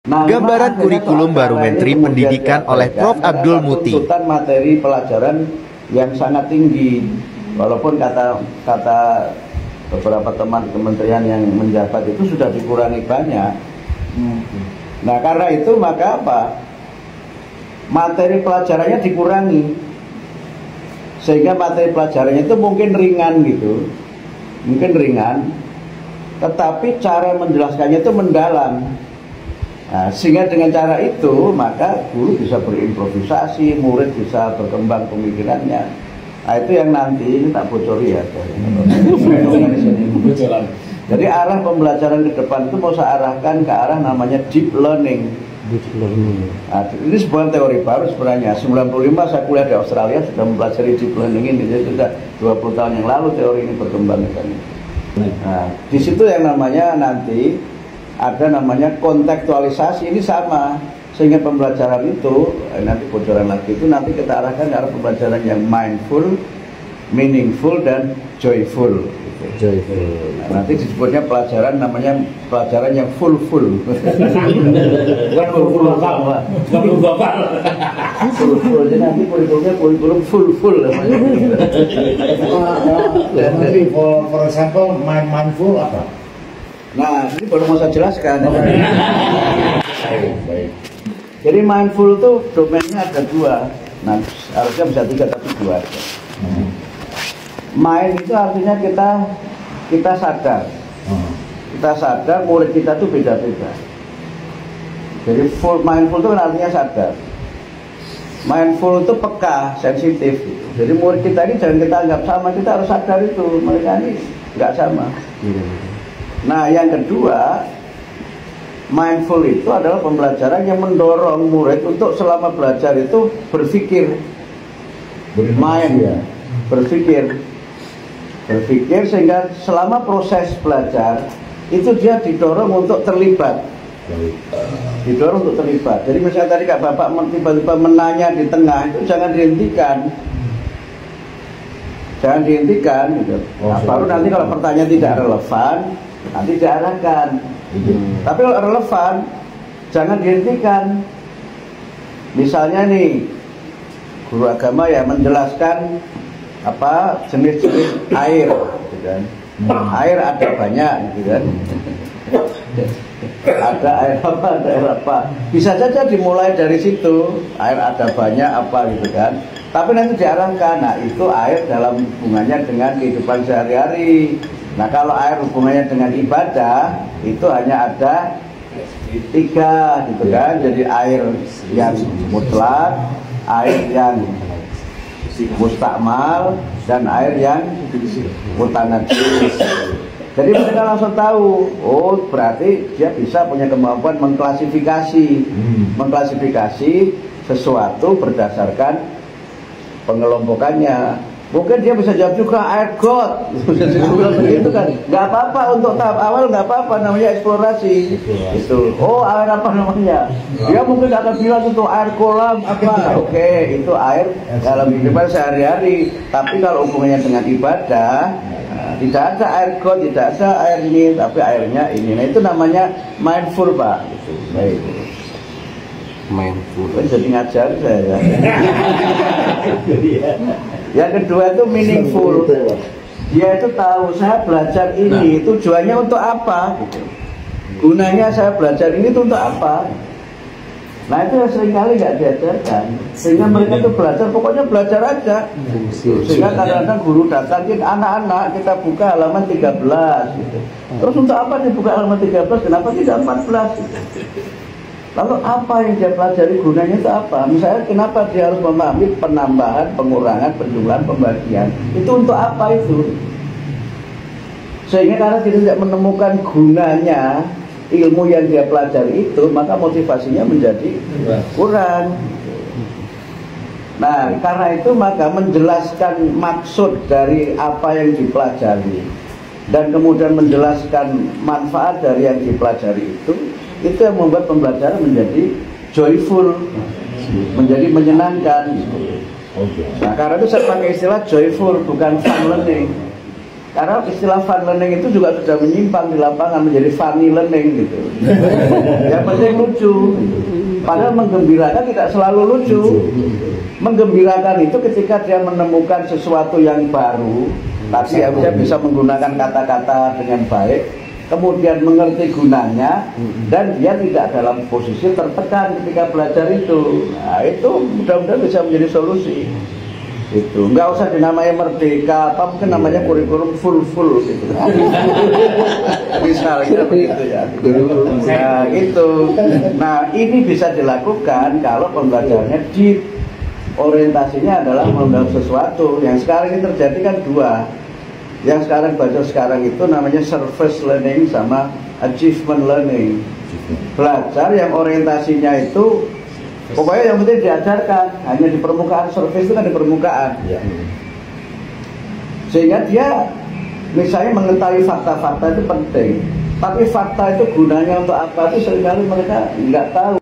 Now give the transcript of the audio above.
Gambaran kurikulum baru Menteri Pendidikan oleh Prof. Abdul Muti. Tuntutan materi pelajaran yang sangat tinggi, walaupun kata beberapa teman kementerian yang menjabat itu sudah dikurangi banyak. Nah, karena itu maka apa? Materi pelajarannya dikurangi, sehingga materi pelajarannya itu mungkin ringan gitu, tetapi cara menjelaskannya itu mendalam. Nah, sehingga dengan cara itu maka guru bisa berimprovisasi, murid bisa berkembang pemikirannya. Nah, itu yang nanti ini tak bocori ya. Jadi arah pembelajaran ke depan itu mau saya arahkan ke arah namanya deep learning. Nah, ini sebuah teori baru sebenarnya. 95 saya kuliah di Australia sudah mempelajari deep learning ini. Jadi sudah 20 tahun yang lalu teori ini berkembang. Nah, di situ yang namanya nanti ada namanya kontekstualisasi, ini sama, sehingga pembelajaran itu nanti bocoran lagi itu nanti kita arahkan ke arah pembelajaran yang mindful, meaningful dan joyful. Nah, nanti disebutnya pelajaran namanya pelajaran yang full. Bukan full apa? Full. Jadi nanti kurikulumnya kurikulum full. Jadi for example mindful apa? Nah, ini baru mau saya jelaskan. Baik. Jadi mindful itu domainnya ada dua. Nah, harusnya bisa 3 tapi 2 aja. Mind itu artinya kita sadar. Kita sadar, murid kita tuh beda-beda. Jadi mindful itu kan artinya sadar. Mindful itu peka, sensitif gitu. Jadi murid kita ini jangan kita anggap sama, kita harus sadar itu mereka ini nggak sama. Nah, yang kedua, mindful itu adalah pembelajaran yang mendorong murid untuk selama belajar itu berpikir. Berpikir sehingga selama proses belajar itu dia didorong untuk terlibat. Jadi misalnya tadi Kak Bapak tiba-tiba menanya di tengah, itu jangan dihentikan. Gitu. Nah, baru nanti kalau pertanyaan tidak relevan, nanti diarahkan. Tapi kalau relevan, jangan dihentikan. Misalnya nih, guru agama ya menjelaskan apa jenis-jenis air, gitu kan. Air ada banyak, gitu kan. Ada air apa. Bisa saja dimulai dari situ. Air ada banyak apa gitu kan. Tapi nanti diarahkan, nah itu air dalam hubungannya dengan kehidupan sehari-hari. Nah, kalau air hubungannya dengan ibadah itu hanya ada 3 gitu kan. Jadi air yang mutlak, air yang mustakmal, dan air yang mutanajis. Jadi mereka langsung tahu, oh berarti dia bisa punya kemampuan mengklasifikasi sesuatu berdasarkan pengelompokannya. Mungkin dia bisa jawab juga air got, begitu kan? Nggak apa-apa untuk tahap awal, nggak apa-apa, namanya eksplorasi. Itu, oh air apa namanya? Dia mungkin akan bilang itu air kolam apa? Oke, itu air dalam kehidupan sehari-hari. Tapi kalau hubungannya dengan ibadah, tidak ada air got, tidak ada air ini, tapi airnya ini. Nah itu namanya mindful, Pak. Gitu. Baik. Mindful. Jadi ngajar saya. Yang kedua itu meaningful. Dia itu tahu saya belajar ini tujuannya untuk apa gitu. Gunanya saya belajar ini itu untuk apa. Nah itu seringkali nggak diajarkan. Sehingga mereka itu belajar, pokoknya belajar aja. Sehingga kadang-kadang guru datang, anak-anak kita buka halaman 13 gitu. Terus untuk apa dibuka halaman 13? Kenapa tidak 14 gitu. Lalu apa yang dia pelajari, gunanya itu apa? Misalnya kenapa dia harus memahami penambahan, pengurangan, penjumlahan, pembagian? Itu untuk apa itu? Sehingga karena dia tidak menemukan gunanya ilmu yang dia pelajari itu, maka motivasinya menjadi kurang. Nah, karena itu maka menjelaskan maksud dari apa yang dipelajari dan kemudian menjelaskan manfaat dari yang dipelajari itu yang membuat pembelajaran menjadi joyful, menjadi menyenangkan. Nah, karena itu saya pakai istilah joyful, bukan fun learning. Karena istilah fun learning itu juga sudah menyimpang di lapangan menjadi funny learning gitu. Yang penting lucu. Padahal menggembirakan tidak selalu lucu. Menggembirakan itu ketika dia menemukan sesuatu yang baru, tapi dia bisa menggunakan kata-kata dengan baik, kemudian mengerti gunanya, dan dia tidak dalam posisi tertekan ketika belajar itu. Nah, itu mudah-mudahan bisa menjadi solusi. Itu nggak usah dinamai merdeka, apa mungkin namanya kurikulum full gitu. Misalnya begitu ya. Nah itu, nah ini bisa dilakukan kalau pembelajarannya orientasinya adalah mengenal sesuatu. Yang sekarang ini terjadi kan dua. Yang sekarang belajar sekarang itu namanya surface learning sama achievement learning. Belajar yang orientasinya itu pokoknya yang penting diajarkan hanya di permukaan, surface itu kan di permukaan. Sehingga dia misalnya mengetahui fakta-fakta itu penting, tapi fakta itu gunanya untuk apa itu seringkali mereka nggak tahu.